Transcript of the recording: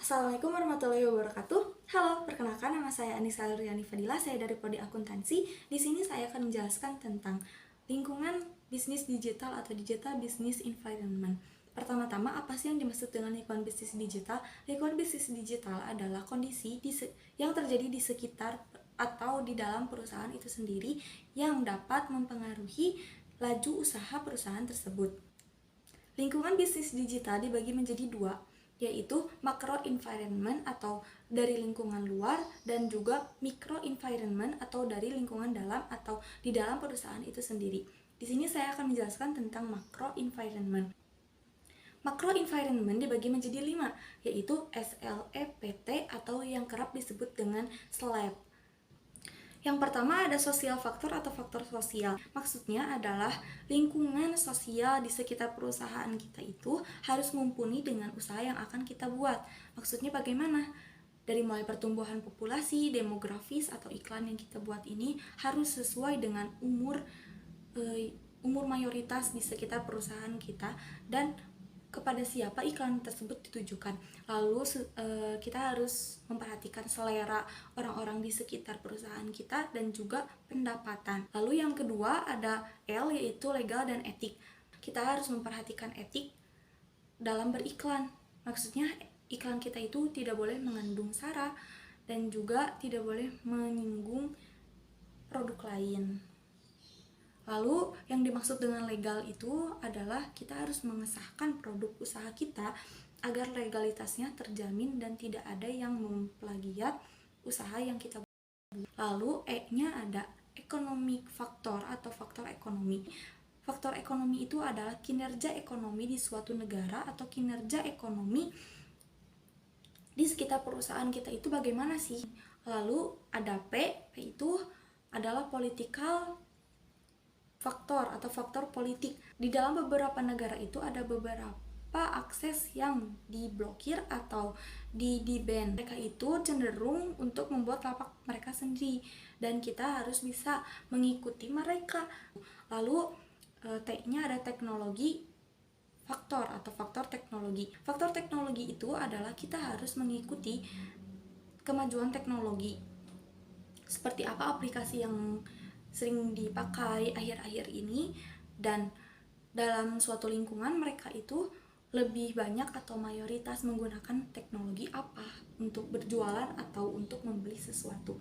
Assalamualaikum warahmatullahi wabarakatuh. Halo, perkenalkan nama saya Anissa Luriani Fadila, saya dari Prodi Akuntansi. Di sini saya akan menjelaskan tentang lingkungan bisnis digital atau digital business environment. Pertama-tama, apa sih yang dimaksud dengan lingkungan bisnis digital? Lingkungan bisnis digital adalah kondisi yang terjadi di sekitar atau di dalam perusahaan itu sendiri yang dapat mempengaruhi laju usaha perusahaan tersebut. Lingkungan bisnis digital dibagi menjadi dua, yaitu macro environment atau dari lingkungan luar dan juga micro environment atau dari lingkungan dalam atau di dalam perusahaan itu sendiri. Di sini saya akan menjelaskan tentang macro environment. Macro environment dibagi menjadi 5, yaitu SLEPT atau yang kerap disebut dengan SLEP. Yang pertama ada sosial faktor atau faktor sosial. Maksudnya adalah lingkungan sosial di sekitar perusahaan kita itu harus mumpuni dengan usaha yang akan kita buat. Maksudnya bagaimana? Dari mulai pertumbuhan populasi, demografis atau iklan yang kita buat ini harus sesuai dengan umur mayoritas di sekitar perusahaan kita dan kepada siapa iklan tersebut ditujukan. Lalu kita harus memperhatikan selera orang-orang di sekitar perusahaan kita dan juga pendapatan. Lalu yang kedua ada L, yaitu legal dan etik. Kita harus memperhatikan etik dalam beriklan. Maksudnya iklan kita itu tidak boleh mengandung sara dan juga tidak boleh menyinggung produk lain. Lalu yang dimaksud dengan legal itu adalah kita harus mengesahkan produk usaha kita agar legalitasnya terjamin dan tidak ada yang memplagiat usaha yang kita buat. Lalu E-nya ada economic factor atau faktor ekonomi. Faktor ekonomi itu adalah kinerja ekonomi di suatu negara atau kinerja ekonomi di sekitar perusahaan kita itu bagaimana sih. Lalu ada P itu adalah political faktor atau faktor politik. Di dalam beberapa negara itu ada beberapa akses yang diblokir atau di-ban. Mereka itu cenderung untuk membuat lapak mereka sendiri dan kita harus bisa mengikuti mereka. Lalu T-nya ada teknologi faktor atau faktor teknologi. Faktor teknologi itu adalah kita harus mengikuti kemajuan teknologi. Seperti apa aplikasi yang sering dipakai akhir-akhir ini dan dalam suatu lingkungan mereka itu lebih banyak atau mayoritas menggunakan teknologi apa untuk berjualan atau untuk membeli sesuatu.